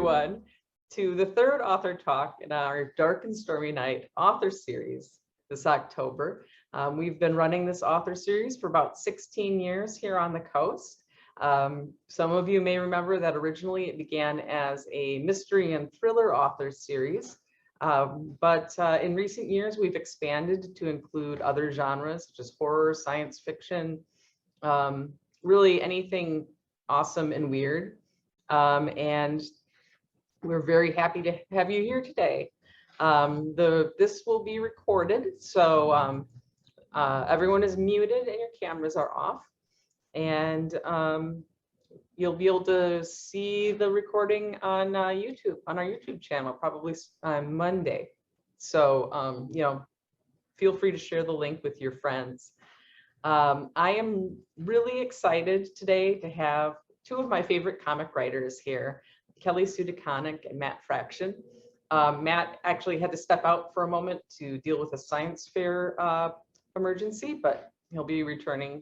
everyone to the third author talk in our Dark and Stormy Night author series this October. We've been running this author series for about 16 years here on the coast. Some of you may remember that originally it began as a mystery and thriller author series, but in recent years we've expanded to include other genres such as horror, science fiction, really anything awesome and weird. And we're very happy to have you here today. This will be recorded, so everyone is muted and your cameras are off. And you'll be able to see the recording on YouTube, on our YouTube channel, probably on Monday. So, you know, feel free to share the link with your friends. I am really excited today to have two of my favorite comic writers here, Kelly Sue DeConnick and Matt Fraction. Matt actually had to step out for a moment to deal with a science fair emergency, but he'll be returning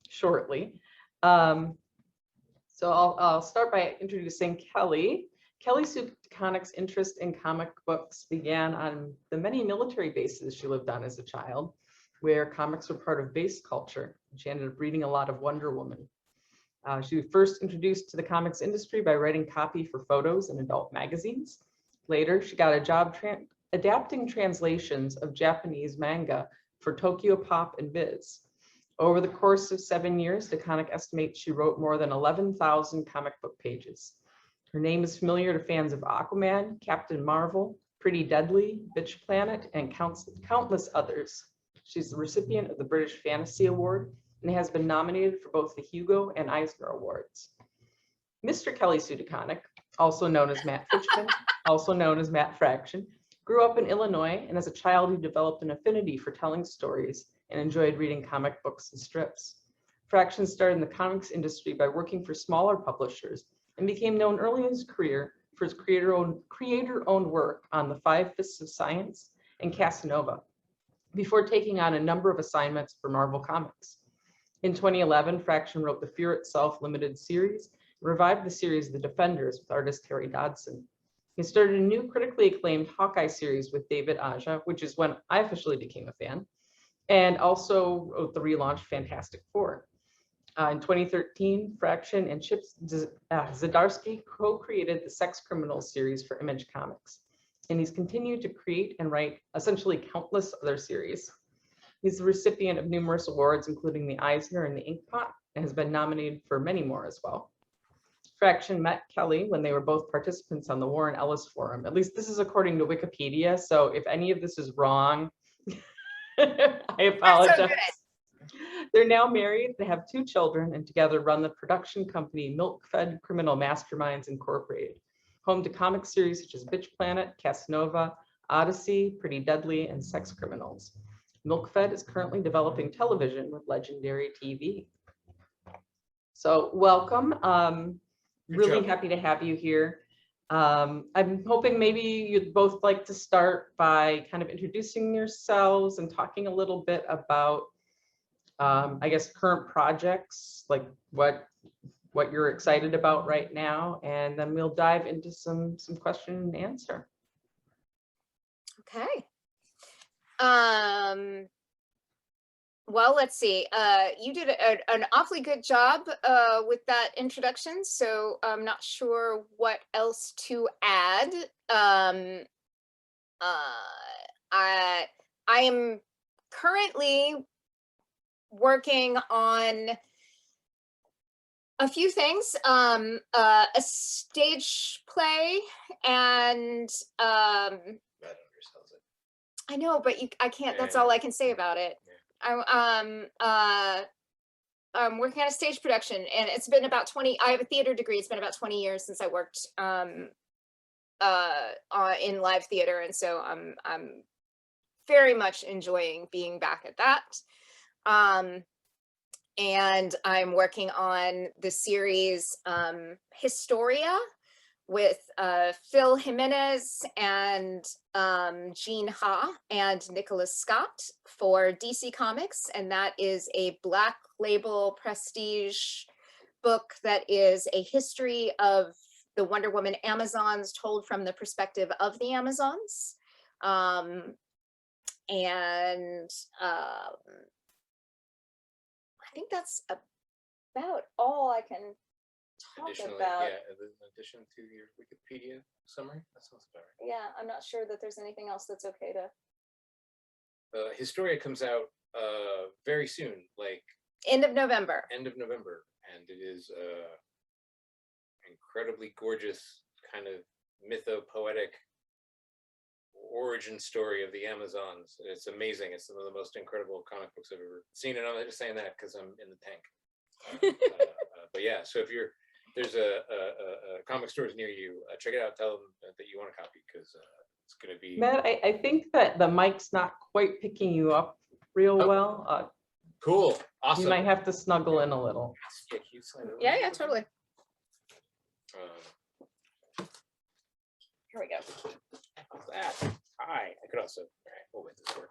shortly. So I'll start by introducing Kelly. Kelly Sue DeConnick's interest in comic books began on the many military bases she lived on as a child, where comics were part of base culture. She ended up reading a lot of Wonder Woman. She was first introduced to the comics industry by writing copy for photos in adult magazines. Later, she got a job adapting translations of Japanese manga for Tokyo Pop and Viz. Over the course of 7 years, DeConnick estimates she wrote more than 11,000 comic book pages. Her name is familiar to fans of Aquaman, Captain Marvel, Pretty Deadly, Bitch Planet, and countless others. She's the recipient of the British Fantasy Award and has been nominated for both the Hugo and Eisner Awards. Mr. Kelly Sue DeConnick, also known as Matt Fitchman, also known as Matt Fraction, grew up in Illinois, and as a child he developed an affinity for telling stories and enjoyed reading comic books and strips. Fraction started in the comics industry by working for smaller publishers and became known early in his career for his creator-owned work on The Five Fists of Science and Casanova, before taking on a number of assignments for Marvel Comics. In 2011, Fraction wrote the Fear Itself limited series and revived the series The Defenders with artist Terry Dodson. He started a new critically acclaimed Hawkeye series with David Aja, which is when I officially became a fan, and also wrote the relaunched Fantastic Four. In 2013, Fraction and Chip Zdarsky co-created the Sex Criminals series for Image Comics, and he's continued to create and write essentially countless other series. He's the recipient of numerous awards, including the Eisner and the Inkpot, and has been nominated for many more as well. Fraction met Kelly when they were both participants on the Warren Ellis Forum. At least this is according to Wikipedia, so if any of this is wrong, I apologize. They're now married, they have 2 children, and together run the production company Milkfed Criminal Masterminds Incorporated, home to comic series such as Bitch Planet, Casanova, Ody-C, Pretty Deadly, and Sex Criminals. Milkfed is currently developing television with Legendary TV. So welcome. Really happy to have you here. I'm hoping maybe you'd both like to start by kind of introducing yourselves and talking a little bit about, I guess, current projects, like what you're excited about right now, and then we'll dive into some question and answer. Okay. Well, let's see. You did an awfully good job with that introduction, so I'm not sure what else to add. I am currently working on a few things, a stage play, and I know, but I can't. That's all I can say about it. I'm working on a stage production, and it's been about 20. I have a theater degree. It's been about 20 years since I worked in live theater, and so I'm very much enjoying being back at that. And I'm working on the series Historia with Phil Jimenez and Jean Ha and Nicholas Scott for DC Comics, and that is a Black Label prestige book that is a history of the Wonder Woman Amazons told from the perspective of the Amazons. And I think that's about all I can talk Additionally, about. yeah, in addition to your Wikipedia summary, that sounds about right. Yeah, I'm not sure that there's anything else that's okay to. Historia comes out very soon, like End of November. end of November, and it is incredibly gorgeous, kind of mytho-poetic origin story of the Amazons. It's amazing. It's some of the most incredible comic books I've ever seen, and I'm not just saying that because I'm in the tank. But yeah, so if there's a comic stores near you, check it out. Tell them that you want a copy, because it's going to be. Matt, I think that the mic's not quite picking you up real well. Cool. Awesome. You might have to snuggle in a little. Yeah, can you slide over? Yeah, totally. Um, Here we go. how's that? Hi. I could also. All right, we'll make this work.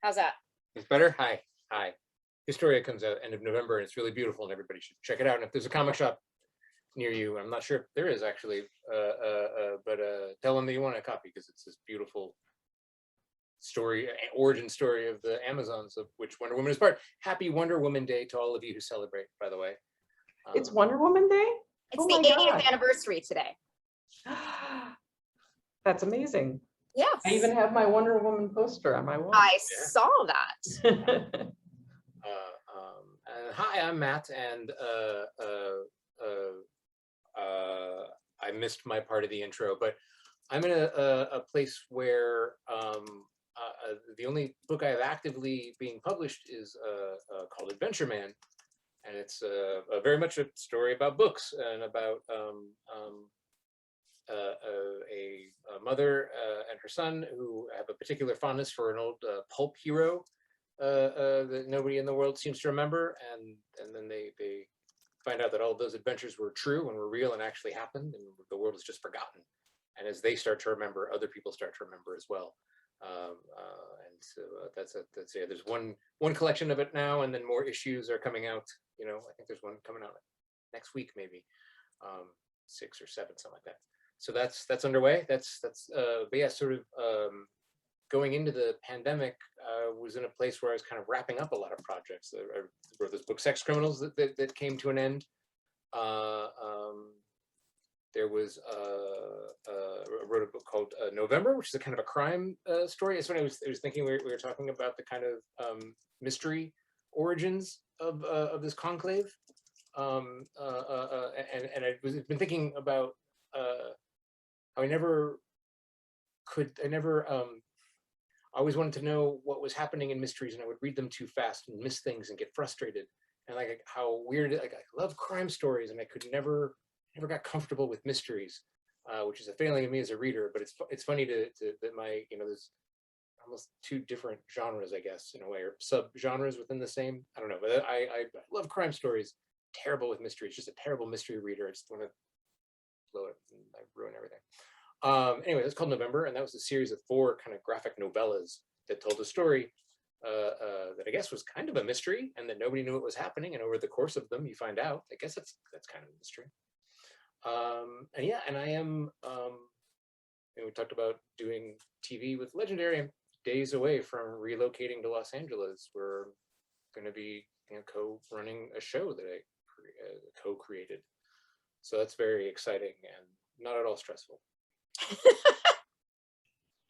How's that? It's better. Hi. Hi. Historia comes out end of November, and it's really beautiful, and everybody should check it out. And if there's a comic shop near you, I'm not sure if there is actually, but tell them that you want a copy, because it's this beautiful story, origin story of the Amazons, of which Wonder Woman is part. Happy Wonder Woman Day to all of you who celebrate, by the way. It's Wonder Woman Day? It's Oh the my 80th God. anniversary today. That's amazing. Yes. I even have my Wonder Woman poster on my wall. I saw that. And hi, I'm Matt, and I missed my part of the intro, but I'm in a place where the only book I have actively being published is called Adventure Man, and it's very much a story about books and about a mother and her son who have a particular fondness for an old pulp hero that nobody in the world seems to remember, and then they find out that all of those adventures were true and were real and actually happened, and the world is just forgotten. And as they start to remember, other people start to remember as well. And so that's yeah. There's one collection of it now, and then more issues are coming out. You know, I think there's one coming out next week, maybe 6 or 7, something like that. So that's underway. That's but yeah, sort of going into the pandemic, was in a place where I was kind of wrapping up a lot of projects. I wrote this book, Sex Criminals, that came to an end. There was I wrote a book called November, which is a kind of a crime story. It's when I was thinking we were talking about the kind of mystery origins of this conclave, and I've been thinking about how I never I always wanted to know what was happening in mysteries, and I would read them too fast and miss things and get frustrated. And like how weird, like I love crime stories, and I could never got comfortable with mysteries, which is a failing of me as a reader. But it's funny that my, there's almost 2 different genres, I guess, in a way, or sub genres within the same. I don't know, but I love crime stories. Terrible with mysteries, just a terrible mystery reader. I just want to blow it and I ruin everything. Anyway, that's called November, and that was a series of 4 kind of graphic novellas that told a story that I guess was kind of a mystery, and that nobody knew what was happening. And over the course of them, you find out. I guess that's kind of a mystery. And yeah, and I am. We talked about doing TV with Legendary. I'm days away from relocating to Los Angeles. We're going to be co-running a show that I co-created. So that's very exciting and not at all stressful.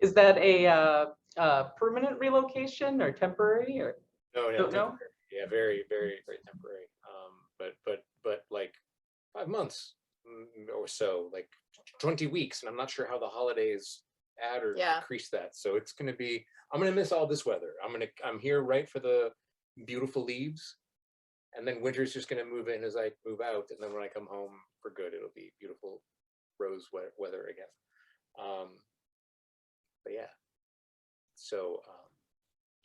Is that a permanent relocation or temporary, or? No, Don't know? temporary. Yeah, very, very, very temporary. But like 5 months or so, like 20 weeks, and I'm not sure how the holidays add or decrease that. So it's going to be. I'm going to miss all this weather. I'm here right for the beautiful leaves, and then winter's just going to move in as I move out, and then when I come home for good, it'll be beautiful rose weather again. But yeah, so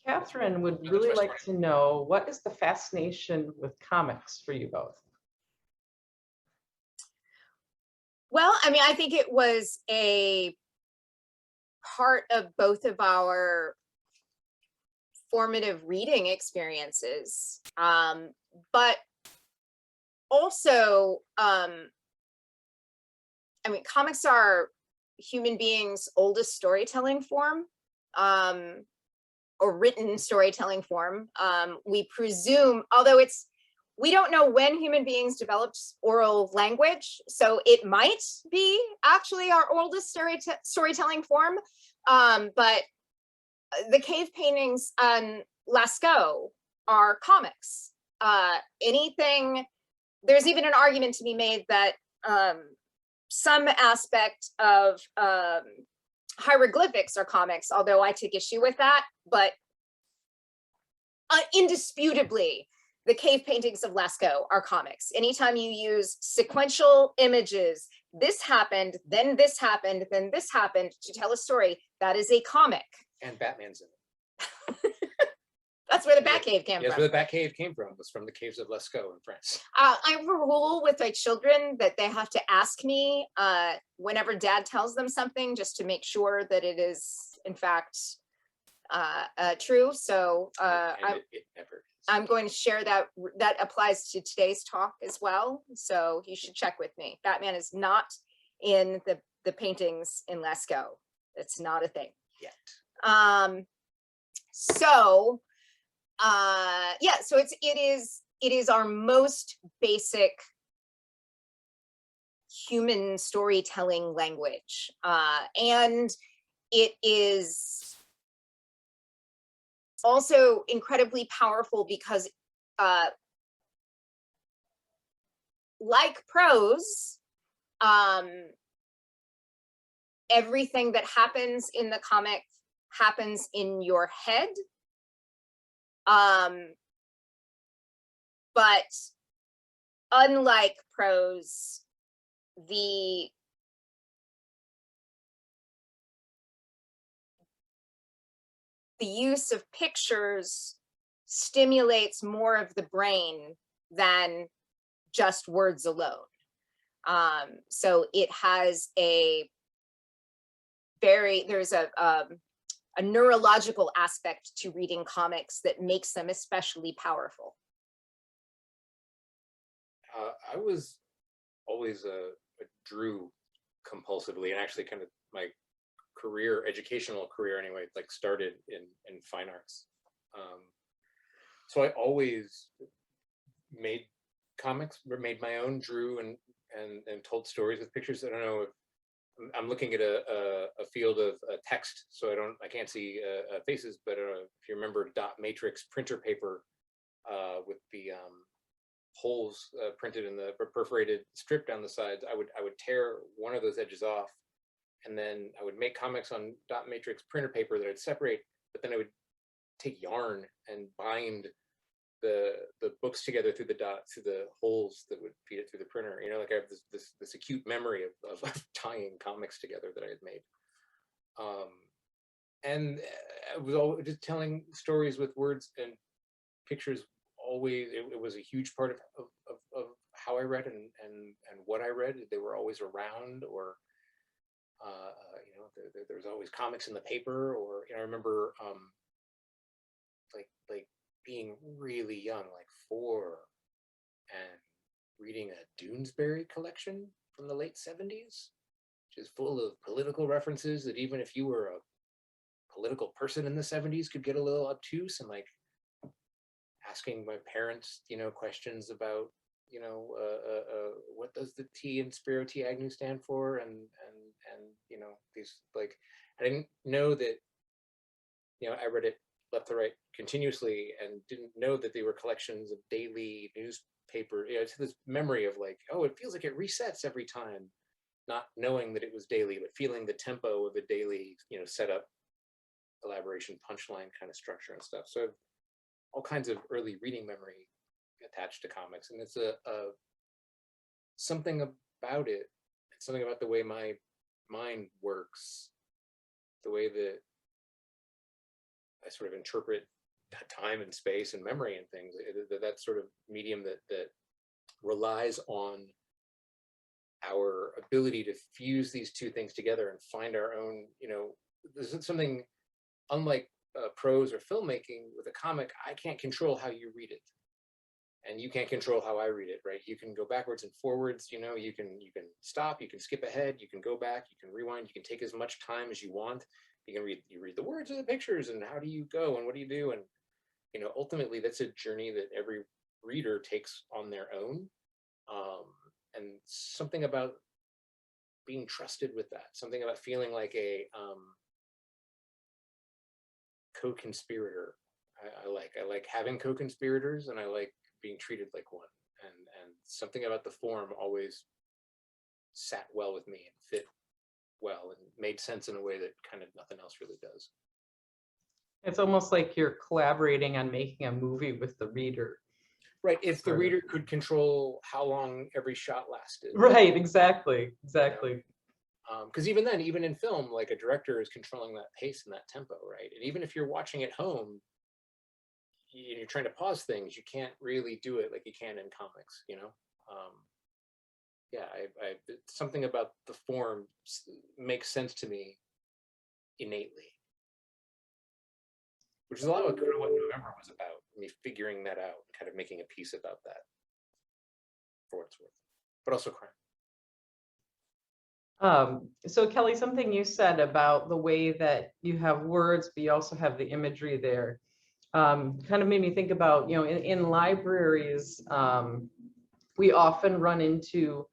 Catherine would really like to know, what is the fascination with comics for you both? Well, I mean, I think it was a part of both of our formative reading experiences, but also I mean, comics are human beings' oldest storytelling form, or written storytelling form. We presume, although we don't know when human beings developed oral language, so it might be actually our oldest storytelling form. But the cave paintings on Lascaux are comics. There's even an argument to be made that some aspect of hieroglyphics are comics, although I take issue with that. But indisputably, the cave paintings of Lascaux are comics. Anytime you use sequential images, this happened, then this happened, then this happened, to tell a story, that is a comic. And Batman's in it. That's where the Batcave came That's from. where the Batcave came from, was from the caves of Lascaux in France. I have a rule with my children that they have to ask me whenever dad tells them something, just to make sure that it is, in fact, true. So It never is. I'm going to share that. That applies to today's talk as well. So you should check with me. Batman is not in the paintings in Lascaux. It's not a thing Yet. So it is our most basic human storytelling language, and it is also incredibly powerful because like prose, everything that happens in the comic happens in your head. But unlike prose, the use of pictures stimulates more of the brain than just words alone. So it has there's a neurological aspect to reading comics that makes them especially powerful. I was always drew compulsively, and actually kind of my educational career anyway, like started in fine arts. So I always made comics, made my own, drew and told stories with pictures. I don't know if I'm looking at a field of text, so I can't see faces, but if you remember dot matrix printer paper with the holes printed in the perforated strip down the sides, I would tear one of those edges off, and then I would make comics on dot matrix printer paper that I'd separate, but then I would take yarn and bind the books together through the holes that would feed it through the printer. You know, like I have this acute memory of tying comics together that I had made. And I was always just telling stories with words and pictures. Always, it was a huge part of how I read and what I read. They were always around, or you know, there was always comics in the paper. Or, you know, I remember like being really young, like 4, and reading a Doonesbury collection from the late 70s, which is full of political references that even if you were a political person in the 70s could get a little obtuse, and like asking my parents, you know, questions about, you know, what does the T in Spiro T Agnew stand for, and you know, these, like, I didn't know that, you know, I read it left to right continuously and didn't know that they were collections of daily newspaper. You know, it's this memory of like, oh, it feels like it resets every time, not knowing that it was daily, but feeling the tempo of a daily, you know, setup, elaboration, punchline kind of structure and stuff. So all kinds of early reading memory attached to comics, and it's a something about it. It's something about the way my mind works, the way that I sort of interpret time and space and memory and things. That sort of medium that relies on our ability to fuse these two things together and find our own, you know, this is something unlike prose or filmmaking. With a comic, I can't control how you read it. and you can't control how I read it, right? You can go backwards and forwards, you know, you can stop, you can skip ahead, you can go back, you can rewind, you can take as much time as you want. You read the words and the pictures, and how do you go and what do you do? And, you know, ultimately that's a journey that every reader takes on their own. And something about being trusted with that, something about feeling like a co-conspirator. I like having co-conspirators, and I like being treated like one. And something about the form always sat well with me and fit well and made sense in a way that kind of nothing else really does. It's almost like you're collaborating on making a movie with the reader. Right, if the reader could control how long every shot lasted. Right, exactly. Because even then, even in film, like a director is controlling that pace and that tempo, right? And even if you're watching at home, you're trying to pause things, you can't really do it like you can in comics, you know? Yeah, something about the form makes sense to me innately, which is a lot of what November was about, me figuring that out, kind of making a piece about that, for what it's worth, but also crime. So Kelly, something you said about the way that you have words, but you also have the imagery there, kind of made me think about, you know, in libraries, we often run into,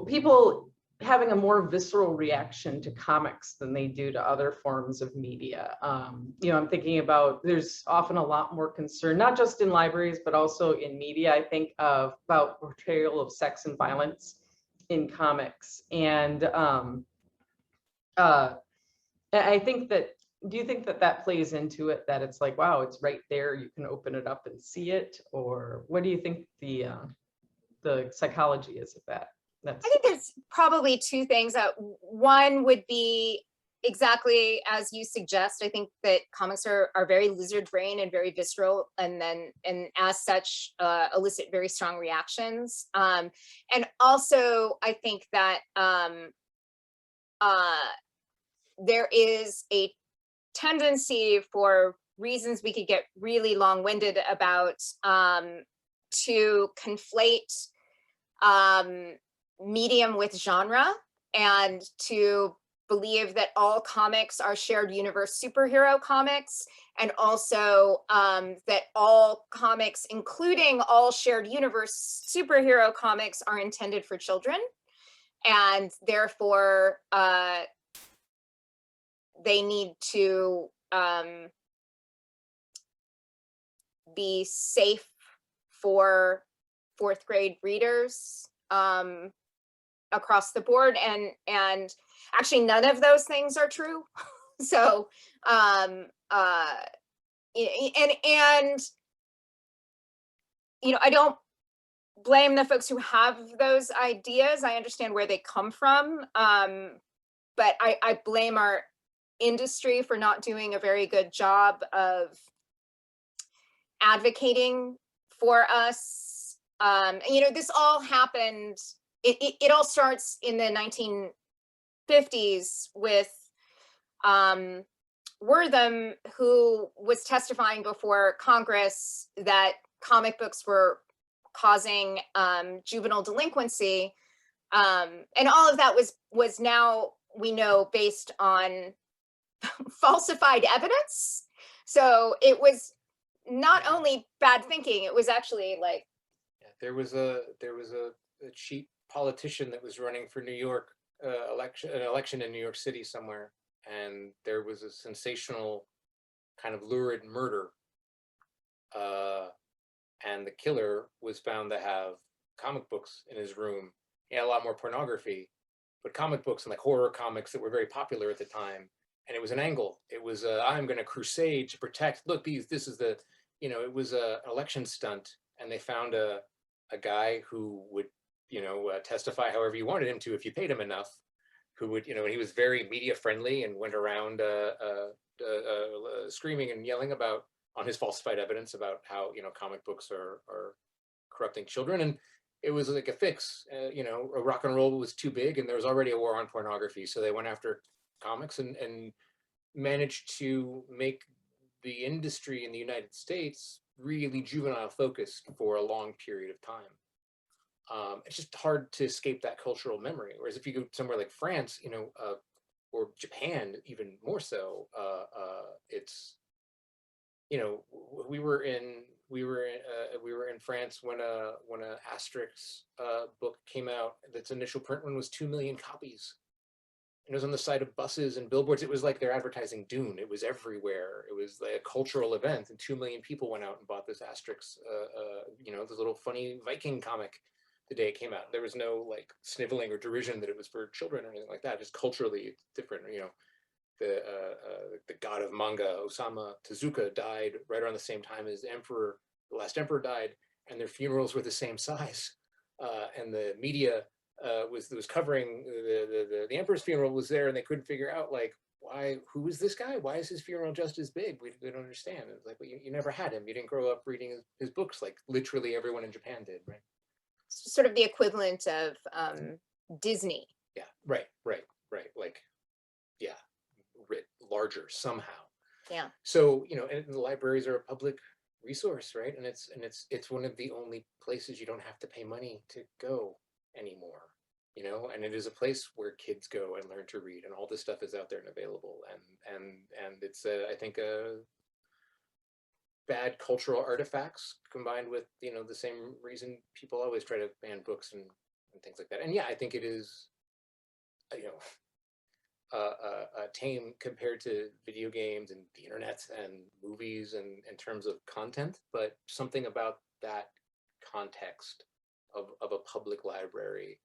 people having a more visceral reaction to comics than they do to other forms of media. You know, I'm thinking about, there's often a lot more concern, not just in libraries, but also in media, I think, about portrayal of sex and violence in comics. And I think that, do you think that that plays into it, that it's like, wow, it's right there, you can open it up and see it? Or what do you think the psychology is of that? I think there's probably two things. One would be exactly as you suggest. I think that comics are very lizard brain and very visceral, and as such elicit very strong reactions. And also, I think that there is a tendency, for reasons we could get really long-winded about, to conflate medium with genre, and to believe that all comics are shared universe superhero comics, and also that all comics, including all shared universe superhero comics, are intended for children, and therefore they need to be safe for fourth grade readers across the board, and actually none of those things are true. So and you know, I don't blame the folks who have those ideas. I understand where they come from, but I blame our industry for not doing a very good job of advocating for us. You know, this all happened, it all starts in the 1950s with Wortham, who was testifying before Congress that comic books were causing juvenile delinquency, and all of that was now, we know, based on falsified evidence. So it was not only bad thinking, it was actually like, there was a cheap politician that was running for New York an election in New York City somewhere, and there was a sensational kind of lurid murder, and the killer was found to have comic books in his room. He had a lot more pornography, but comic books, and like horror comics that were very popular at the time. And it was an angle. It was I'm going to crusade to protect. Look, this is the, you know, it was an election stunt, and they found a guy who would, you know, testify however you wanted him to if you paid him enough, who would, you know, and he was very media friendly and went around screaming and yelling about, on his falsified evidence, about how, you know, comic books are corrupting children. And it was like a fix. You know, rock and roll was too big, and there was already a war on pornography, so they went after comics and managed to make the industry in the United States really juvenile focused for a long period of time. It's just hard to escape that cultural memory. Whereas if you go somewhere like France, you know, or Japan, even more so, it's, you know, we were in France when a Asterix book came out. Its initial print run was 2 million copies. And it was on the side of buses and billboards. It was like they're advertising Dune. It was everywhere. It was like a cultural event, and 2 million people went out and bought this Asterix, you know, this little funny Viking comic the day it came out. There was no like sniveling or derision that it was for children or anything like that. Just culturally it's different. You know, the god of manga, Osamu Tezuka, died right around the same time as the last emperor died, and their funerals were the same size. And the media was covering the emperor's funeral was there, and they couldn't figure out like who is this guy? Why is his funeral just as big? We don't understand. It's like, well, you never had him. You didn't grow up reading his books like literally everyone in Japan did, right? Sort of the equivalent of Disney. Yeah, right. Like, yeah, writ larger somehow. Yeah. So, you know, and the libraries are a public resource, right? And it's one of the only places you don't have to pay money to go anymore, you know, and it is a place where kids go and learn to read, and all this stuff is out there and available. And it's I think bad cultural artifacts combined with, you know, the same reason people always try to ban books and things like that. And yeah, I think it is, you know, tame compared to video games and the internet and movies and in terms of content, but something about that context of a public library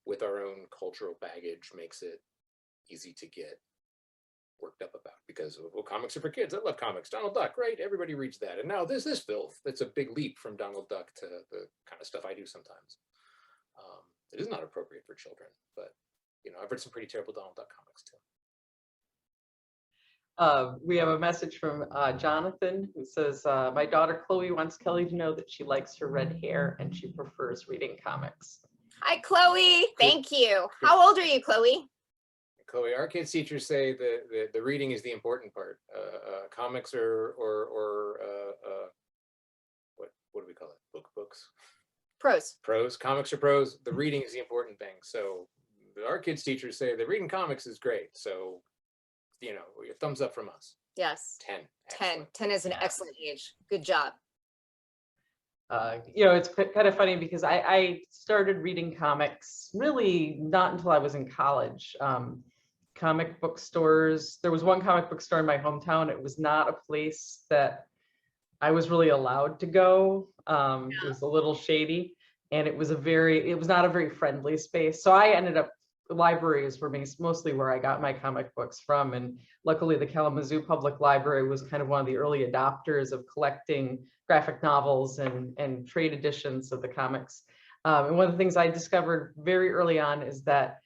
with our own cultural baggage makes it easy to get worked up about, because well, comics are for kids. I love comics. Donald Duck, right? Everybody reads that. And now there's this filth. That's a big leap from Donald Duck to the kind of stuff I do sometimes. It is not appropriate for children, but you know, I've read some pretty terrible Donald Duck comics too. We have a message from Jonathan, who says, my daughter Chloe wants Kelly to know that she likes her red hair and she prefers reading comics. Hi, Chloe. Thank you. How old are you, Chloe? Chloe, our kids' teachers say the reading is the important part. Comics or what do we call it? Books? Prose. Prose. Comics are prose. The reading is the important thing. So our kids' teachers say the reading comics is great. So, you know, thumbs up from us. Yes. 10. 10. Excellent. 10 is an excellent age. Good job. You know, it's kind of funny because I started reading comics really not until I was in college. Comic book stores, there was one comic book store in my hometown. It was not a place that I was really allowed to go. It was a little shady, and it was not a very friendly space. So I ended up, libraries were mostly where I got my comic books from. And luckily the Kalamazoo Public Library was kind of one of the early adopters of collecting graphic novels and trade editions of the comics. And one of the things I discovered very early on is that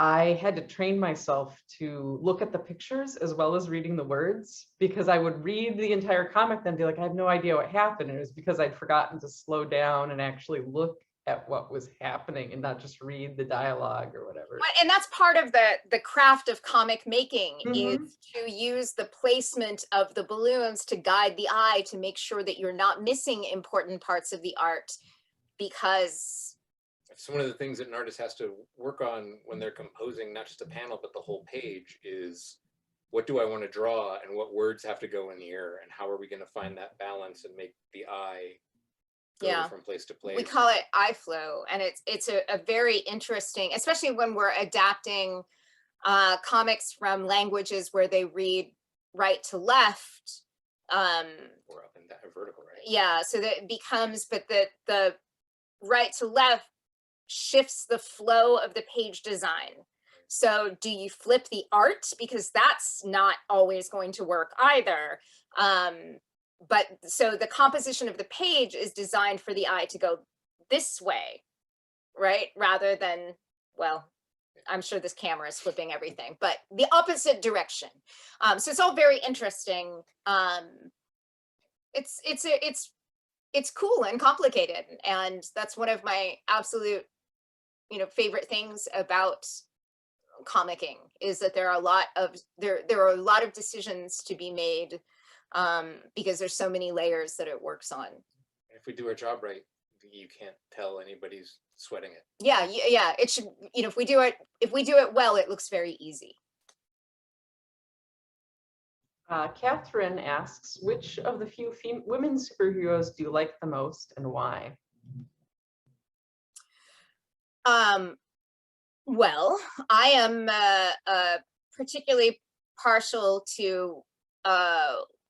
I had to train myself to look at the pictures as well as reading the words, because I would read the entire comic then be like, I have no idea what happened. And it was because I'd forgotten to slow down and actually look at what was happening and not just read the dialogue or whatever. And that's part of the craft of comic making, Mhm. is to use the placement of the balloons to guide the eye to make sure that you're not missing important parts of the art, because It's one of the things that an artist has to work on when they're composing not just a panel but the whole page is, what do I want to draw and what words have to go in here, and how are we going to find that balance and make the eye go from place to place. We call it eye flow, and it's a very interesting, especially when we're adapting comics from languages where they read right to left. Or up and down, vertical, right? Yeah, so that it becomes, but the right to left shifts the flow of the page design. So do you flip the art? Because that's not always going to work either. But so the composition of the page is designed for the eye to go this way, right? Rather than, well, I'm sure this camera is flipping everything, but the opposite direction. So it's all very interesting. It's cool and complicated, and that's one of my absolute, favorite things about comicking, is that there are a lot of decisions to be made because there's so many layers that it works on. If we do our job right, you can't tell anybody's sweating it. Yeah, yeah. It should, you know, if we do it well, it looks very easy. Catherine asks, which of the few women superheroes do you like the most and why? Well, I am particularly partial to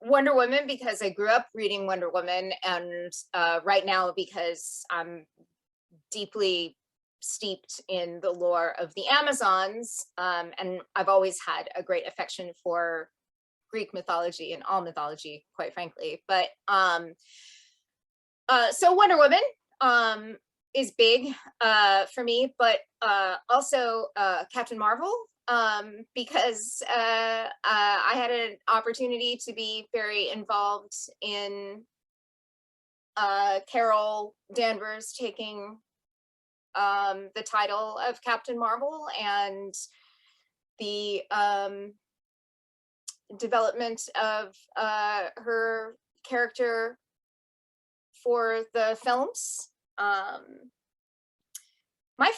Wonder Woman because I grew up reading Wonder Woman, and right now because I'm deeply steeped in the lore of the Amazons, and I've always had a great affection for Greek mythology and all mythology, quite frankly. But so Wonder Woman is big for me, but also Captain Marvel, because I had an opportunity to be very involved in Carol Danvers taking the title of Captain Marvel, and the development of her character for the films. My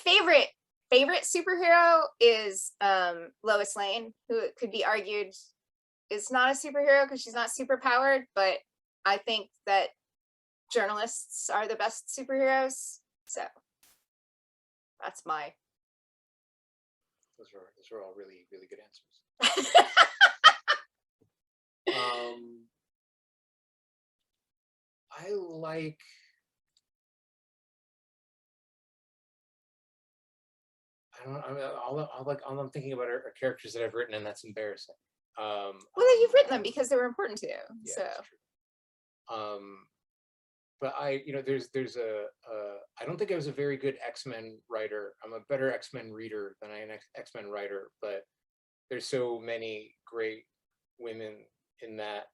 favorite superhero is Lois Lane, who it could be argued is not a superhero because she's not super powered, but I think that journalists are the best superheroes. So that's my. Those are all really, really good answers. I like. I don't. All I'm thinking about are characters that I've written, and that's embarrassing. Well, you've written them because they were important to you. Yeah, so. that's true. But there's a. I don't think I was a very good X-Men writer. I'm a better X-Men reader than I am an X-Men writer. But there's so many great women in that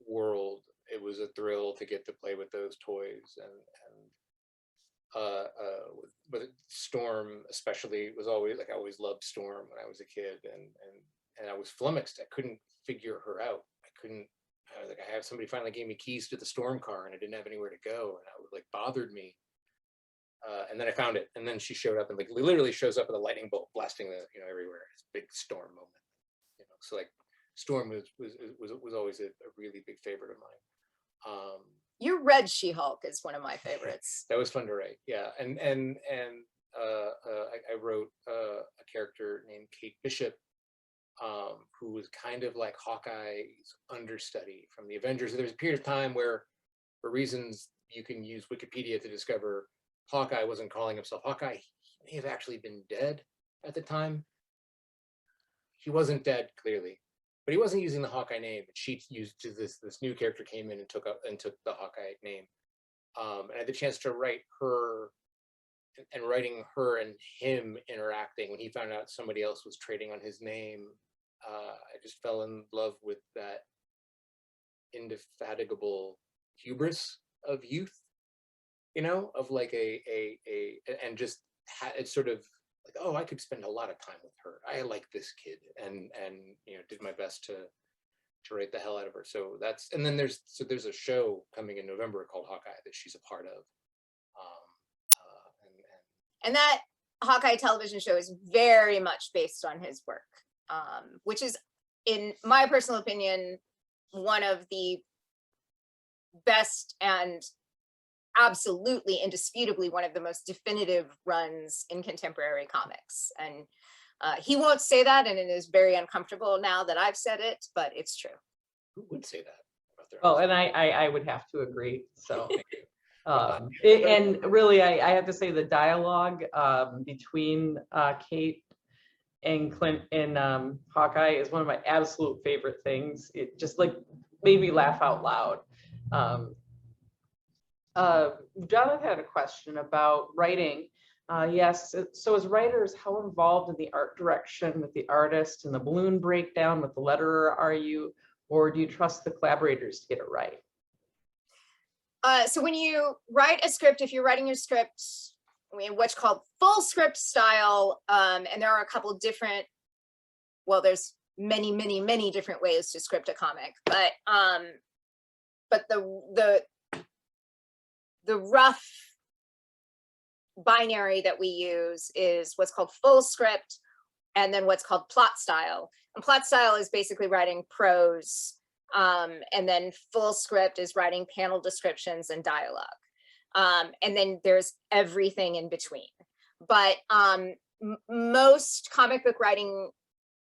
world. It was a thrill to get to play with those toys, but Storm especially was always like, I always loved Storm when I was a kid, and I was flummoxed. I couldn't figure her out. I was like, I have somebody finally gave me keys to the Storm car and I didn't have anywhere to go, and it like bothered me. And then I found it, and then she showed up and like literally shows up with a lightning bolt blasting everywhere. It's a big Storm moment, So like Storm was always a really big favorite of mine. You read She-Hulk is one of my favorites. That was fun to write, yeah. And I wrote a character named Kate Bishop, who was kind of like Hawkeye's understudy from the Avengers. There was a period of time where, for reasons you can use Wikipedia to discover, Hawkeye wasn't calling himself Hawkeye. He may have actually been dead at the time. He wasn't dead, clearly, but he wasn't using the Hawkeye name. She used this new character came in and took the Hawkeye name. And I had the chance to write her, and writing her and him interacting when he found out somebody else was trading on his name. I just fell in love with that indefatigable hubris of youth, of like and just it's sort of like, oh, I could spend a lot of time with her. I like this kid, and did my best to write the hell out of her. So and then there's a show coming in November called Hawkeye that she's a part of. And that Hawkeye television show is very much based on his work, which is, in my personal opinion, one of the best and absolutely indisputably one of the most definitive runs in contemporary comics. And he won't say that, and it is very uncomfortable now that I've said it, but it's true. Who would say that about their Well, husband? and I would have to agree. So, and really, I have to say the dialogue between Kate and Clint and Hawkeye is one of my absolute favorite things. It just like made me laugh out loud. Jonathan had a question about writing. Yes, so as writers, how involved in the art direction with the artist and the balloon breakdown with the letterer are you, or do you trust the collaborators to get it right? So when you write a script, if you're writing your script, what's called full script style, and there are a couple different, well, there's many, many, many different ways to script a comic, but the rough binary that we use is what's called full script and then what's called plot style. And plot style is basically writing prose, and then full script is writing panel descriptions and dialogue. And then there's everything in between. But most comic book writing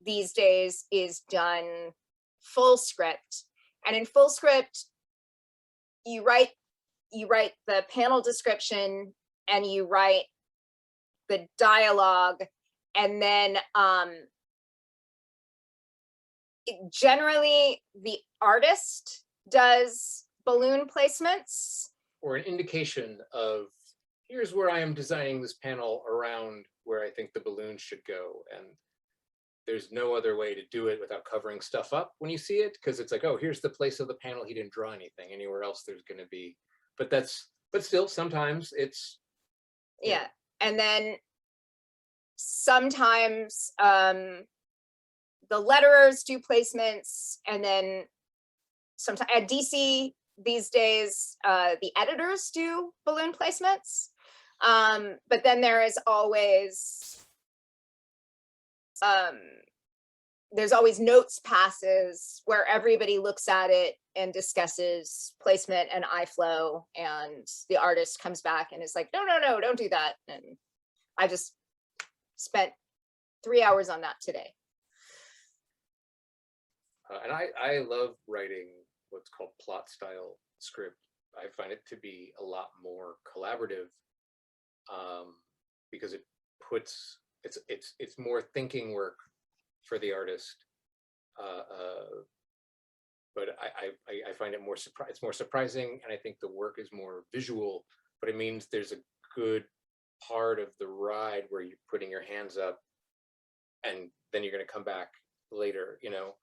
these days is done full script. And in full script, you write the panel description and you write the dialogue, and then generally the artist does balloon placements. Or an indication of, here's where I am designing this panel around where I think the balloon should go. And there's no other way to do it without covering stuff up when you see it, because it's like, oh, here's the place of the panel. He didn't draw anything anywhere else. There's going to be, but still sometimes it's. Yeah. And then sometimes the letterers do placements, and then sometimes at DC these days, the editors do balloon placements. But then there is always, there's always notes passes where everybody looks at it and discusses placement and eye flow, and the artist comes back and is like, no, don't do that. And I just spent 3 hours on that today. And I love writing what's called plot style script. I find it to be a lot more collaborative, because it puts, it's more thinking work for the artist. But I find it it's more surprising, and I think the work is more visual, but it means there's a good part of the ride where you're putting your hands up and then you're going to come back later, you know.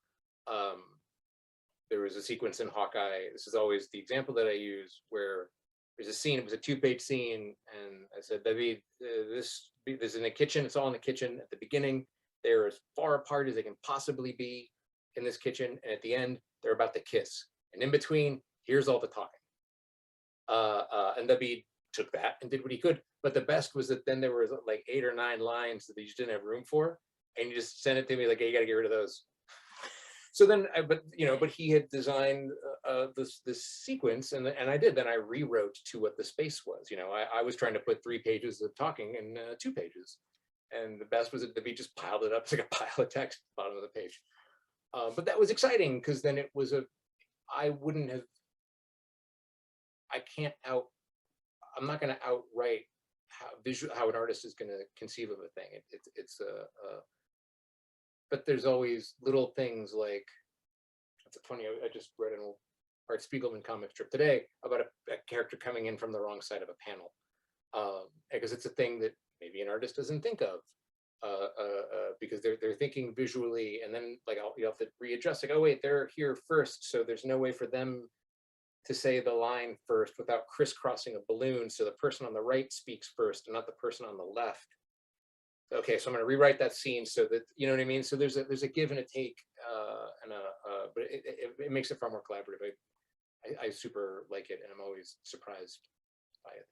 There was a sequence in Hawkeye, this is always the example that I use, where there's a scene, it was a 2-page scene, and I said, David, this is in the kitchen, it's all in the kitchen. At the beginning, they're as far apart as they can possibly be in this kitchen, and at the end, they're about to kiss. And in between, here's all the talking. And David took that and did what he could. But the best was that then there was like 8 or 9 lines that you just didn't have room for, and you just sent it to me like, hey, you got to get rid of those. So then, but he had designed this sequence, and I did. Then I rewrote to what the space was. You know, I was trying to put 3 pages of talking in 2 pages, and the best was that we just piled it up. It's like a pile of text at the bottom of the page. But that was exciting, because then it was I'm not going to outright how an artist is going to conceive of a thing. But there's always little things like, it's funny, I just read an old Art Spiegelman comic strip today about a character coming in from the wrong side of a panel, because it's a thing that maybe an artist doesn't think of, because they're thinking visually, and then like you have to readjust, like, oh wait, they're here first, so there's no way for them to say the line first without crisscrossing a balloon, so the person on the right speaks first and not the person on the left. Okay, so I'm going to rewrite that scene so that, you know what I mean? So there's a give and a take, but it makes it far more collaborative. I super like it, and I'm always surprised by it.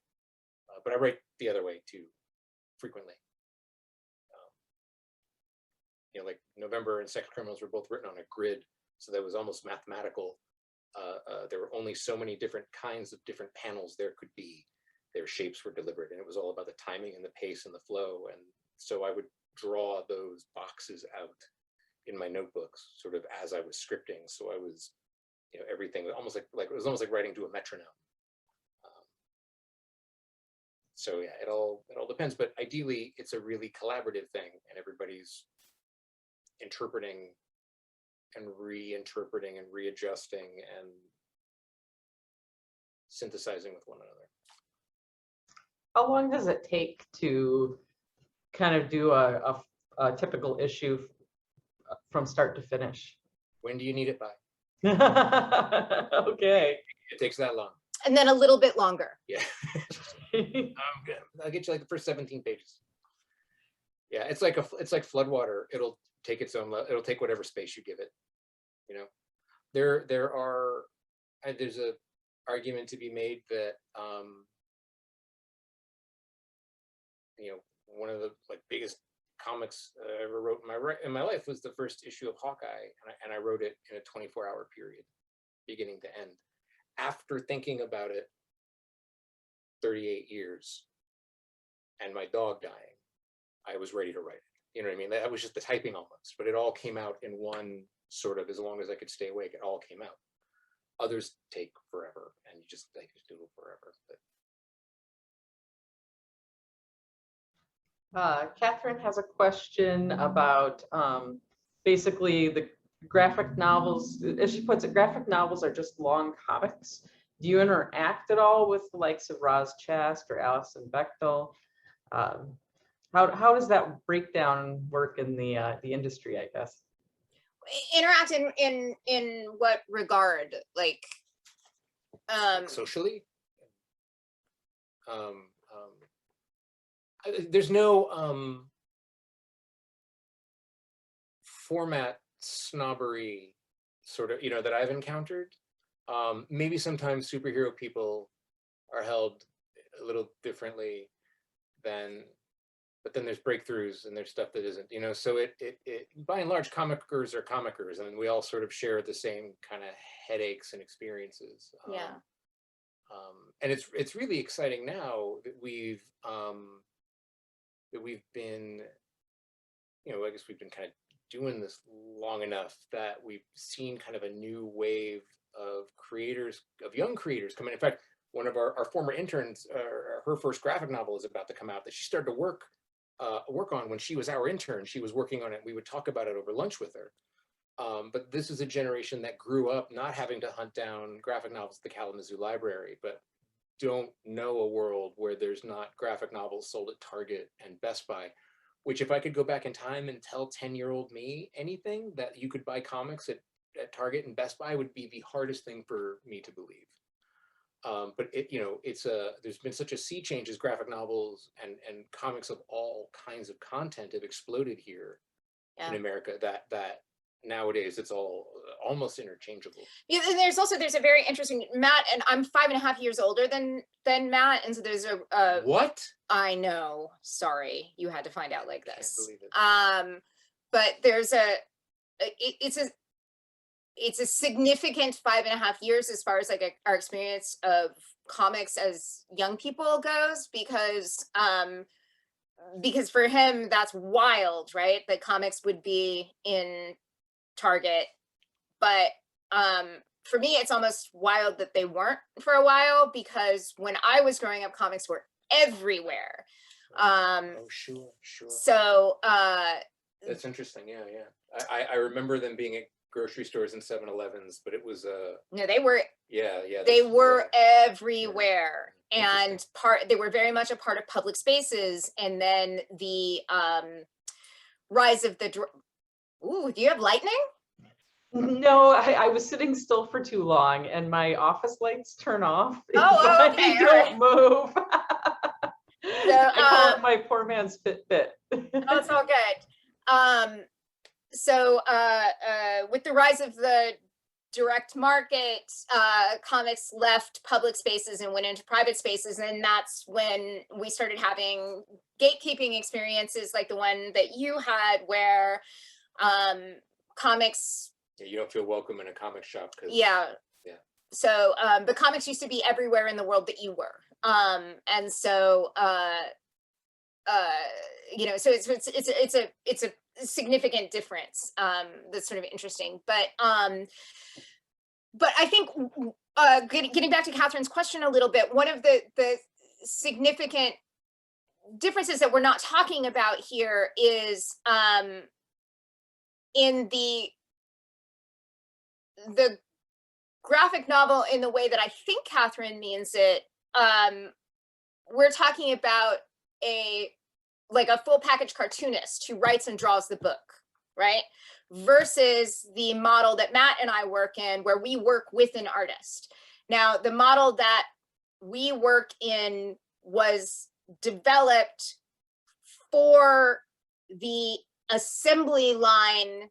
But I write the other way too, frequently. You know, like November and Sex Criminals were both written on a grid, so that was almost mathematical. There were only so many different kinds of different panels there could be. Their shapes were deliberate, and it was all about the timing and the pace and the flow. And so I would draw those boxes out in my notebooks, sort of as I was scripting. So I was, you know, everything almost like it was almost like writing to a metronome. So yeah, it all depends. But ideally, it's a really collaborative thing, and everybody's interpreting and reinterpreting and readjusting and synthesizing with one another. How long does it take to kind of do a typical issue from start to finish? When do you need it by? Okay. It takes that long. And then a little bit longer. Yeah. Good. I'll get you like the first 17 pages. Yeah, it's like floodwater. It'll take its own. It'll take whatever space you give it. You know, there's a argument to be made that you know, one of the biggest comics I ever wrote in my life was the first issue of Hawkeye, and I wrote it in a 24-hour period, beginning to end. After thinking about it 38 years and my dog dying, I was ready to write it. You know what I mean? That was just the typing almost, but it all came out in one sort of, as long as I could stay awake, it all came out. Others take forever, and you just doodle forever. But Catherine has a question about basically the graphic novels. As she puts it, graphic novels are just long comics. Do you interact at all with the likes of Roz Chast or Alison Bechtel? How does that breakdown work in the industry, I guess? Interact in what regard? Like socially? There's no format snobbery sort of, that I've encountered. Maybe sometimes superhero people are held a little differently but then there's breakthroughs and there's stuff that isn't, so it by and large, comicers are comicers, and we all sort of share the same kind of headaches and experiences. Yeah. And it's really exciting now that we've been, I guess we've been kind of doing this long enough that we've seen kind of a new wave of young creators come in. In fact, one of our former interns, her first graphic novel is about to come out that she started to work on when she was our intern. She was working on it. We would talk about it over lunch with her. But this is a generation that grew up not having to hunt down graphic novels at the Kalamazoo Library, but don't know a world where there's not graphic novels sold at Target and Best Buy, which if I could go back in time and tell 10-year-old me anything, that you could buy comics at Target and Best Buy, would be the hardest thing for me to believe. But there's been such a sea change as graphic novels and comics of all kinds of content have exploded here in America that nowadays it's all almost interchangeable. Yeah, and there's a very interesting Matt, and I'm 5.5 years older than Matt, and so there's a what? I know, sorry, you had to find out like this. Can't believe it. But there's it's a significant 5.5 years as far as our experience of comics as young people goes, because for him that's wild, right? That comics would be in Target, but for me it's almost wild that they weren't for a while, because when I was growing up, comics were everywhere. Sure. So that's interesting. Yeah. I remember them being at grocery stores and 7-Elevens, but it was no, they were they were everywhere. And they were very much a part of public spaces. And then the rise of the ooh, do you have lightning? No, I was sitting still for too long and my office lights turn off if okay, I don't move. So, I call it my poor man's Fitbit. Oh, it's all good. So with the rise of the direct market, comics left public spaces and went into private spaces, and that's when we started having gatekeeping experiences like the one that you had, where comics, you don't feel welcome in a comic shop. So the comics used to be everywhere in the world that you were, and so so it's a significant difference that's sort of interesting. But I think getting back to Catherine's question a little bit, one of the significant differences that we're not talking about here is in the graphic novel, in the way that I think Catherine means it, we're talking about a full package cartoonist who writes and draws the book, right? Versus the model that Matt and I work in, where we work with an artist. Now, the model that we work in was developed for the assembly line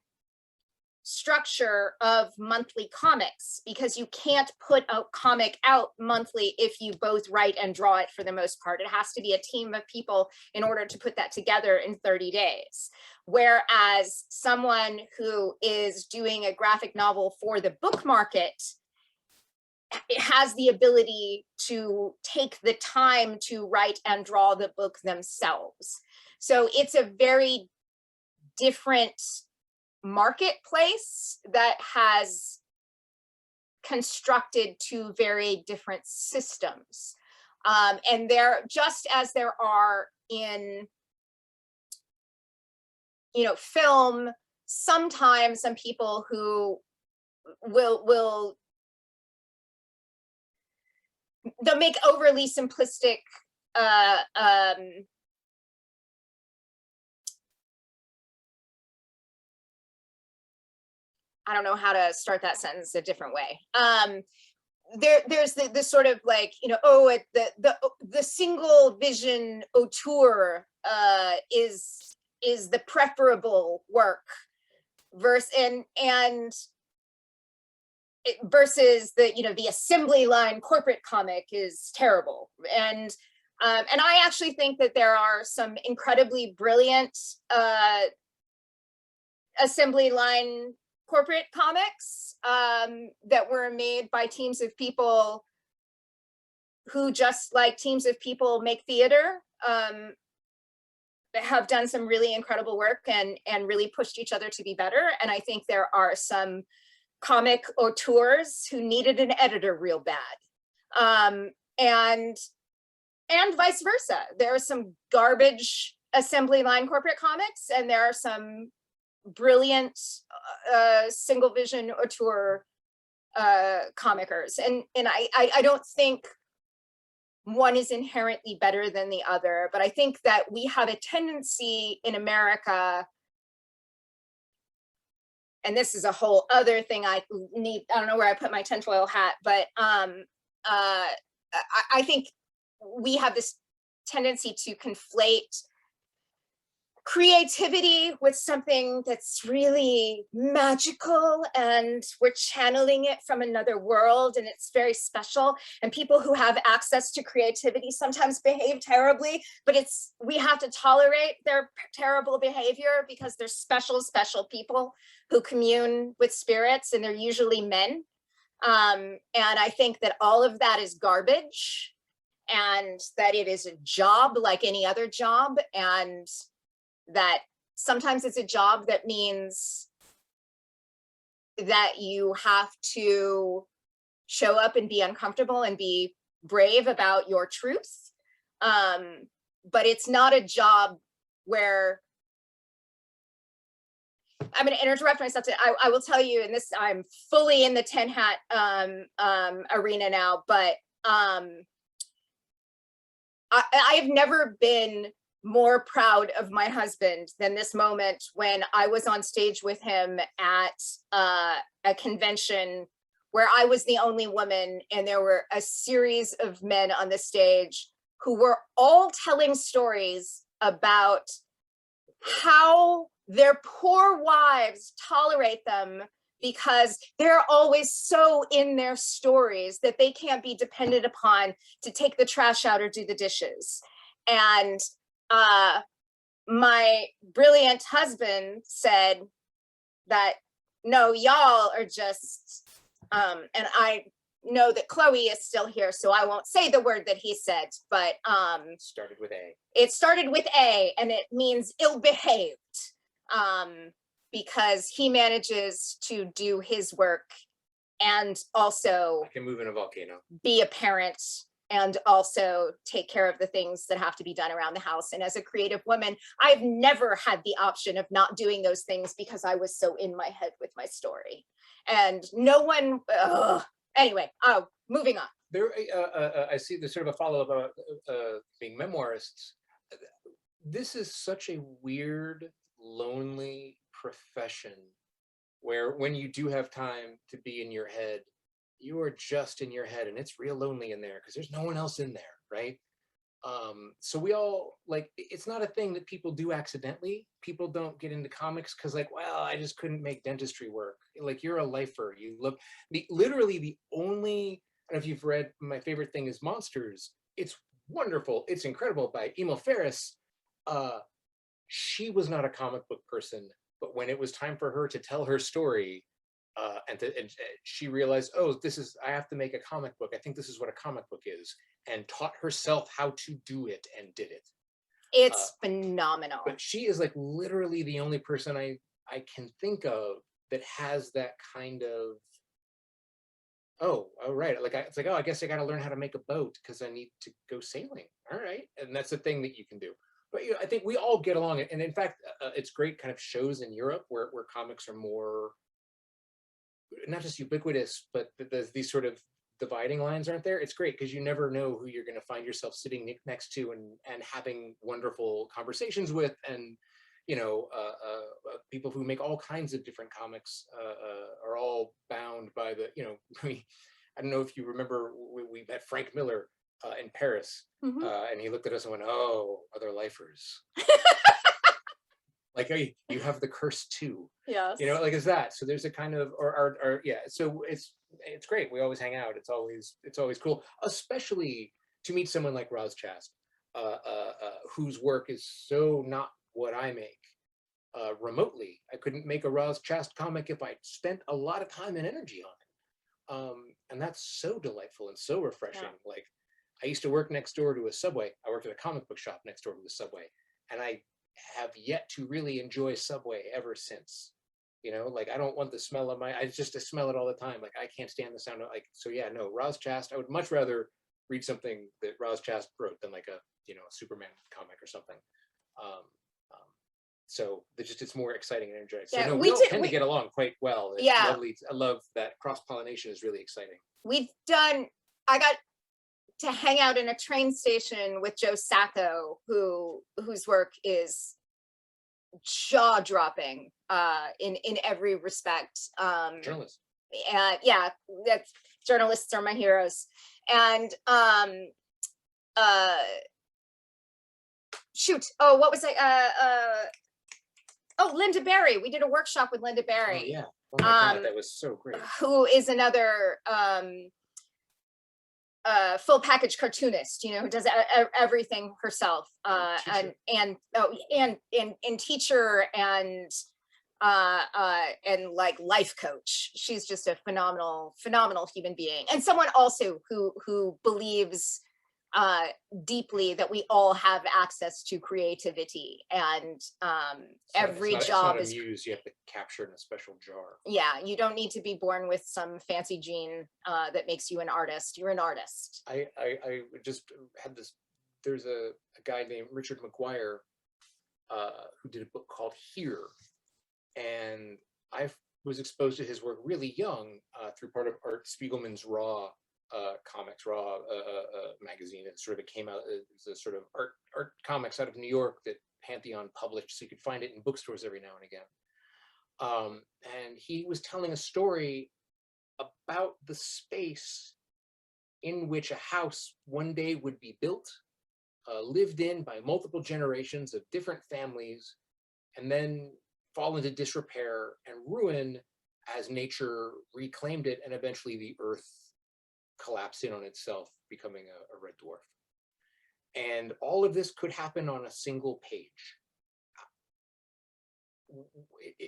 structure of monthly comics, because you can't put a comic out monthly if you both write and draw it for the most part. It has to be a team of people in order to put that together in 30 days. Whereas someone who is doing a graphic novel for the book market, it has the ability to take the time to write and draw the book themselves. So it's a very different marketplace that has constructed two very different systems. And there, just as there are in, you know, film, sometimes some people who will they'll make overly simplistic I don't know how to start that sentence a different way. There's the sort of like, you know, oh, the single vision auteur is the preferable work, versus the, you know, the assembly line corporate comic is terrible. And I actually think that there are some incredibly brilliant assembly line corporate comics that were made by teams of people who, just like teams of people make theater, have done some really incredible work and really pushed each other to be better. And I think there are some comic auteurs who needed an editor real bad, and vice versa. There are some garbage assembly line corporate comics, and there are some brilliant single vision auteur comicers, and I don't think one is inherently better than the other, but I think that we have a tendency in America, and this is a whole other thing I don't know where I put my tinfoil hat, but I think we have this tendency to conflate creativity with something that's really magical, and we're channeling it from another world, and it's very special, and people who have access to creativity sometimes behave terribly, but we have to tolerate their terrible behavior because they're special people who commune with spirits, and they're usually men. And I think that all of that is garbage, and that it is a job like any other job, and that sometimes it's a job that means that you have to show up and be uncomfortable and be brave about your truth. But it's not a job where, I'm going to interrupt myself. I will tell you, and this, I'm fully in the 10 hat arena now, but I have never been more proud of my husband than this moment when I was on stage with him at a convention where I was the only woman, and there were a series of men on the stage who were all telling stories about how their poor wives tolerate them because they're always so in their stories that they can't be depended upon to take the trash out or do the dishes. And my brilliant husband said that, no, y'all are just, and I know that Chloe is still here, so I won't say the word that he said, but Started with A. It started with A, and it means ill-behaved, because he manages to do his work and also I can move in a volcano, be a parent, and also take care of the things that have to be done around the house. And as a creative woman, I've never had the option of not doing those things because I was so in my head with my story. And no one, anyway, moving on. There, I see there's sort of a follow-up about being memoirists. This is such a weird, lonely profession where when you do have time to be in your head, you are just in your head, and it's real lonely in there because there's no one else in there, right? So we all like, it's not a thing that people do accidentally. People don't get into comics because like, well, I just couldn't make dentistry work. Like you're a lifer. You look literally the only, I don't know if you've read, my favorite thing is Monsters. It's wonderful. It's incredible by Emil Ferris. She was not a comic book person, but when it was time for her to tell her story, and she realized, oh, I have to make a comic book. I think this is what a comic book is, and taught herself how to do it and did it. It's phenomenal. But she is like literally the only person I can think of that has that kind of, oh, right. Like it's like, oh, I guess I got to learn how to make a boat because I need to go sailing. All right, and that's a thing that you can do. But I think we all get along. And in fact, it's great kind of shows in Europe where comics are more, not just ubiquitous, but these sort of dividing lines aren't there. It's great because you never know who you're going to find yourself sitting next to and having wonderful conversations with. And, people who make all kinds of different comics are all bound by the, I don't know if you remember, we met Frank Miller in Paris, and he looked at us and went, oh, other lifers. Like, hey, you have the curse too. Yes. Like is that. So there's a kind of, or yeah. So it's great. We always hang out. It's always cool, especially to meet someone like Roz Chast, whose work is so not what I make remotely. I couldn't make a Roz Chast comic if I spent a lot of time and energy on it. And that's so delightful and so refreshing. Yeah. Like I used to work next door to a Subway. I worked at a comic book shop next door to the Subway, and I have yet to really enjoy Subway ever since. Like I don't want the smell of I smell it all the time. Like I can't stand the sound of so yeah, no, Roz Chast, I would much rather read something that Roz Chast wrote than like a Superman comic or something. So it's more exciting and energetic. So no, we all tend to get along quite well. It's lovely. I love that cross-pollination is really exciting. I got to hang out in a train station with Joe Sacco, whose work is jaw-dropping in every respect. Journalist. And yeah, that's journalists are my heroes. And what was Linda Berry. We did a workshop with Linda Berry. Oh, yeah. Oh my God, that was so great. Who is another full package cartoonist, who does everything herself, and teacher and like life coach. She's just a phenomenal human being, and someone also who believes deeply that we all have access to creativity, and every job is you have to capture in a special jar. Yeah, you don't need to be born with some fancy gene that makes you an artist. You're an artist. I just had this. There's a guy named Richard McGuire who did a book called Here, and I was exposed to his work really young through part of Art Spiegelman's Raw comics, Raw magazine. It sort of came out as a sort of art comics out of New York that Pantheon published, so you could find it in bookstores every now and again. And he was telling a story about the space in which a house one day would be built, lived in by multiple generations of different families, and then fall into disrepair and ruin as nature reclaimed it, and eventually the earth collapsed in on itself, becoming a red dwarf. And all of this could happen on a single page.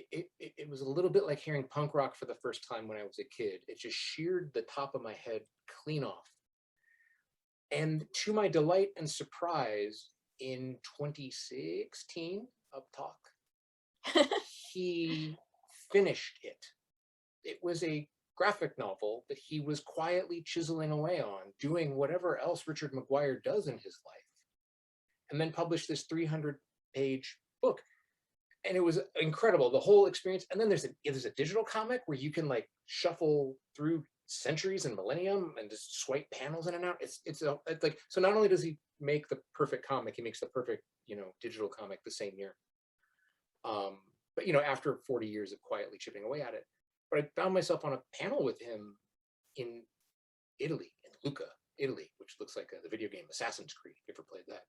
It was a little bit like hearing punk rock for the first time when I was a kid. It just sheared the top of my head clean off. And to my delight and surprise, in 2016, Up Talk, he finished it. It was a graphic novel that he was quietly chiseling away on, doing whatever else Richard McGuire does in his life, and then published this 300-page book. And it was incredible, the whole experience. And then there's a digital comic where you can like shuffle through centuries and millennium and just swipe panels in and out. It's like, so not only does he make the perfect comic, he makes the perfect, digital comic the same year. But after 40 years of quietly chipping away at it. But I found myself on a panel with him in Italy, in Lucca, Italy, which looks like the video game Assassin's Creed, if you ever played that.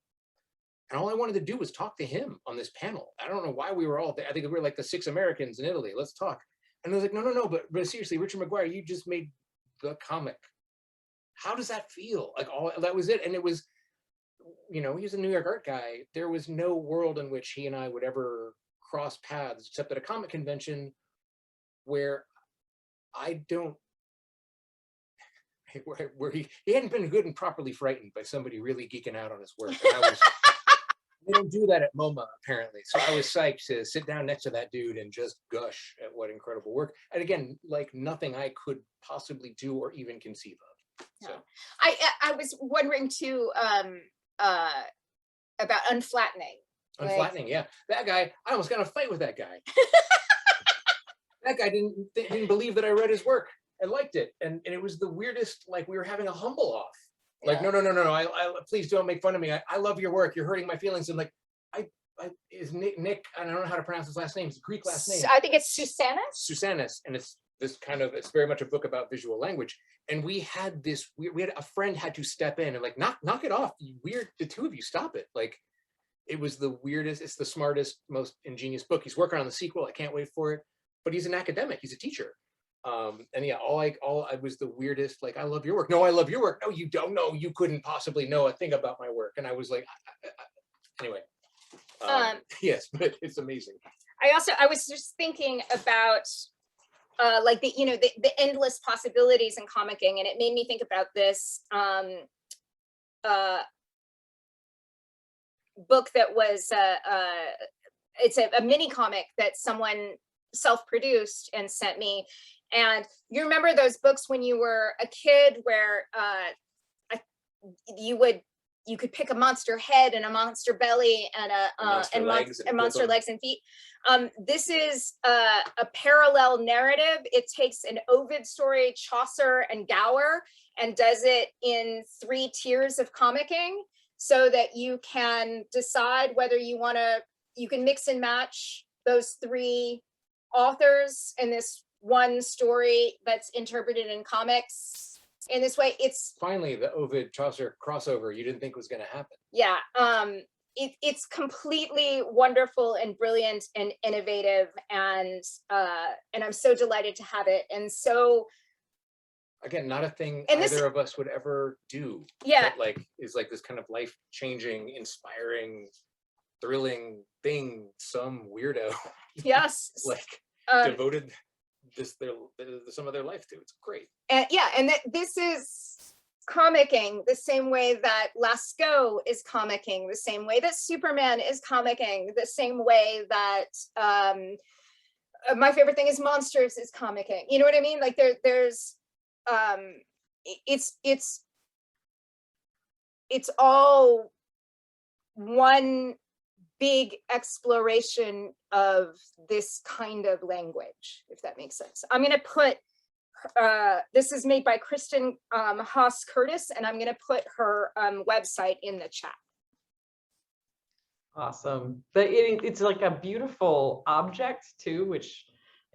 And all I wanted to do was talk to him on this panel. I don't know why we were all there. I think we were like the 6 Americans in Italy. Let's talk. And I was like, no, but seriously, Richard McGuire, you just made the comic. How does that feel? Like, all that was it. And it was, you know, he's a New York art guy. There was no world in which he and I would ever cross paths, except at a comic convention where I don't, where he hadn't been good and properly frightened by somebody really geeking out on his work. And I was, they don't do that at MoMA, apparently. So I was psyched to sit down next to that dude and just gush at what incredible work. And again, like nothing I could possibly do or even conceive of. So. I was wondering too about unflattening. Unflattening, yeah. That guy, I almost got in a fight with that guy. That guy didn't believe that I read his work. I liked it. And it was the weirdest, like we were having a humble off. Like, Yeah. no, I please don't make fun of me. I love your work. You're hurting my feelings. And like, is Nick, I don't know how to pronounce his last name. It's a Greek last name. I think it's Susanis. And it's this kind of, it's very much a book about visual language. And we had this, we had a friend had to step in and like, knock it off. You weird, the two of you, stop it. Like, it was the weirdest, it's the smartest, most ingenious book. He's working on the sequel. I can't wait for it. But he's an academic. He's a teacher. And yeah, I was the weirdest, like, I love your work. No, I love your work. No, you don't know. You couldn't possibly know a thing about my work. And I was like, anyway. Yes, but it's amazing. I was just thinking about like the endless possibilities in comicking, and it made me think about this book that was it's a mini comic that someone self-produced and sent me. And you remember those books when you were a kid where you could pick a monster head and a monster belly and monster legs and feet. This is a parallel narrative. It takes an Ovid story, Chaucer and Gower, and does it in 3 tiers of comicking, so that you can decide whether you can mix and match those 3 authors in this one story that's interpreted in comics in this way. It's finally the Ovid Chaucer crossover you didn't think was going to happen. Yeah, it's completely wonderful and brilliant and innovative, and I'm so delighted to have it. And so again, not a thing and either of us would ever do. Yeah, that, like, is like this kind of life-changing, inspiring, thrilling thing some weirdo yes like devoted some of their life to. It's great. And yeah, and this is comicking the same way that Lascaux is comicking, the same way that Superman is comicking, the same way that my favorite thing is Monsters is comicking. You know what I mean? Like there's it's all one big exploration of this kind of language, if that makes sense. I'm going to put this is made by Kristen Haas Curtis, and I'm going to put her website in the chat. Awesome. It's like a beautiful object too, which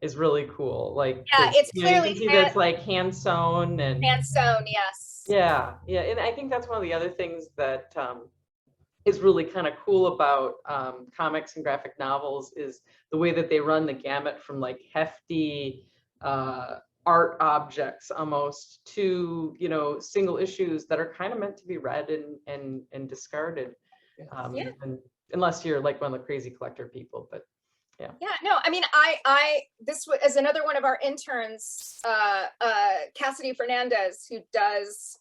is really cool. Like, yeah, it's clearly you can see that's like hand sewn and hand sewn. Yes. Yeah, and I think that's one of the other things that is really kind of cool about comics and graphic novels is the way that they run the gamut from like hefty art objects almost to, single issues that are kind of meant to be read and discarded. And unless you're like one of the crazy collector people, but yeah. No, I mean, this was as another one of our interns, Cassidy Fernandez, who does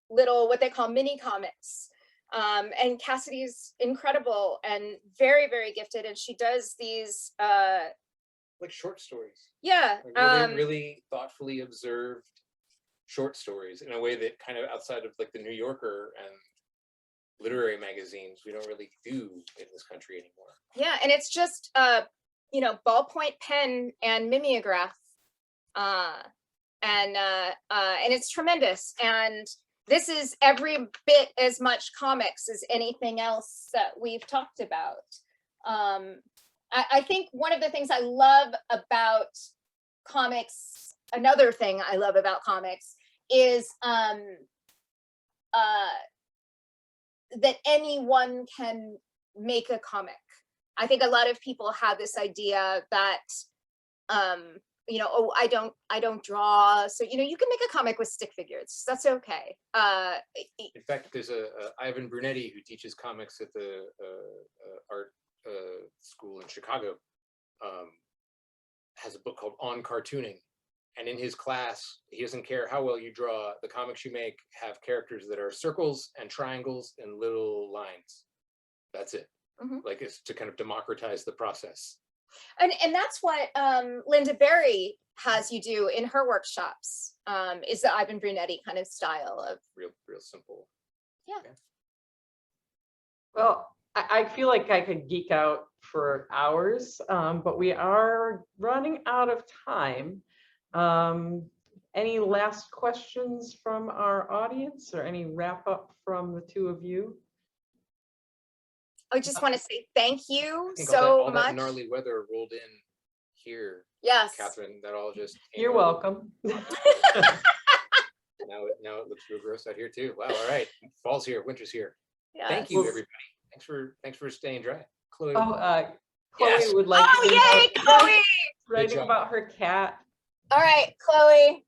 little, what they call mini comics. And Cassidy's incredible and very, very gifted. And she does these like short stories. Yeah. Like really thoughtfully observed short stories in a way that kind of outside of like the New Yorker and literary magazines we don't really do in this country anymore. Yeah, and it's just ballpoint pen and mimeograph, and it's tremendous. And this is every bit as much comics as anything else that we've talked about. I think one of the things I love about comics, another thing I love about comics is that anyone can make a comic. I think a lot of people have this idea that, you know, oh, I don't draw, so you know, you can make a comic with stick figures. That's okay. In fact, there's a Ivan Brunetti who teaches comics at the art school in Chicago. Has a book called On Cartooning, and in his class, he doesn't care how well you draw. The comics you make have characters that are circles and triangles and little lines. That's it. Like, it's to kind of democratize the process. And that's what Linda Berry has you do in her workshops, is the Ivan Brunetti kind of style of Real simple. Yeah. Well, I feel like I could geek out for hours, but we are running out of time. Any last questions from our audience, or any wrap up from the two of you? I just want to say thank you I think so all much. that gnarly weather rolled in here. Yes. Catherine, that all just You're over. welcome. Now it looks real gross out here too. Wow, all right. Fall's here, winter's here. Yes. Thank you, everybody. Thanks for staying dry. Chloe. Oh, Chloe Yes. would like Oh, to yay, Chloe. writing job. about her cat. All right, Chloe.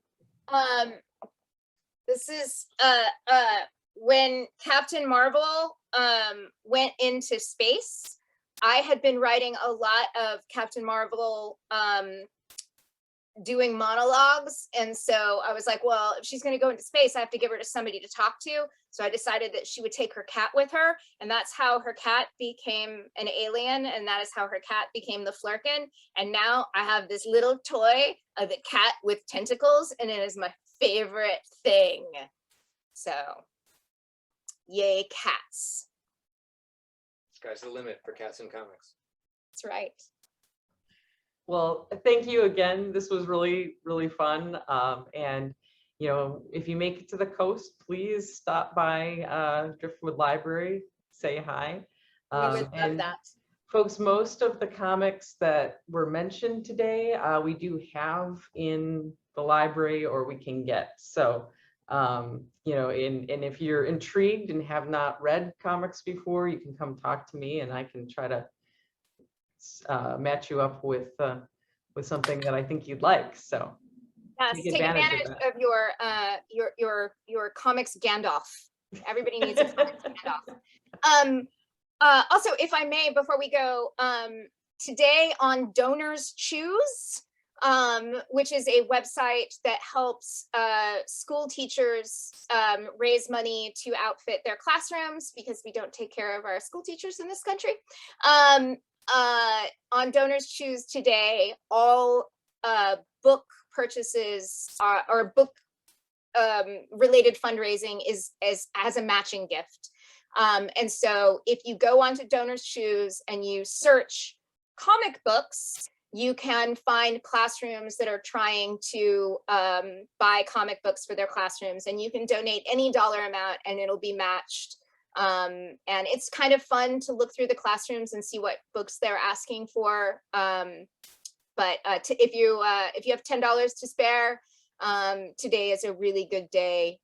This is when Captain Marvel went into space. I had been writing a lot of Captain Marvel doing monologues, and so I was like, well, if she's going to go into space, I have to give her to somebody to talk to. So I decided that she would take her cat with her, and that's how her cat became an alien, and that is how her cat became the Flurkin. And now I have this little toy of a cat with tentacles, and it is my favorite thing. So yay, cats. Sky's the limit for cats and comics. That's right. Well, thank you again. This was really, really fun. And, you know, if you make it to the coast, please stop by Driftwood Library, say hi. We would love And that. folks, most of the comics that were mentioned today, we do have in the library, or we can get. So, you know, and if you're intrigued and have not read comics before, you can come talk to me, and I can try to match you up with something that I think you'd like. So Yes, take advantage that. of your comics Gandalf. Everybody needs a comics Gandalf. Also, if I may, before we go, today on Donors Choose, which is a website that helps school teachers raise money to outfit their classrooms, because we don't take care of our school teachers in this country. On Donors Choose today, all book purchases or book related fundraising is as a matching gift. And so if you go onto Donors Choose and you search comic books, you can find classrooms that are trying to buy comic books for their classrooms, and you can donate any dollar amount and it'll be matched. And it's kind of fun to look through the classrooms and see what books they're asking for. But if you have $10 to spare, today is a really good day.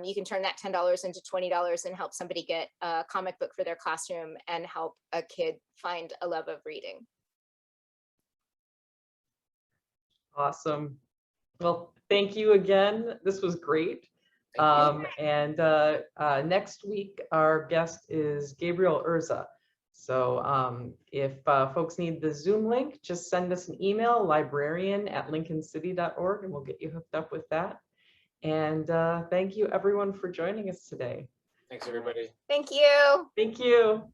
You can turn that $10 into $20 and help somebody get a comic book for their classroom and help a kid find a love of reading. Awesome. Well, thank you again. This was great. And next week, our guest is Gabriel Urza. So if folks need the Zoom link, just send us an email, librarian@lincolncity.org, and we'll get you hooked up with that. And thank you everyone for joining us today. Thanks, everybody. Thank you. Thank you.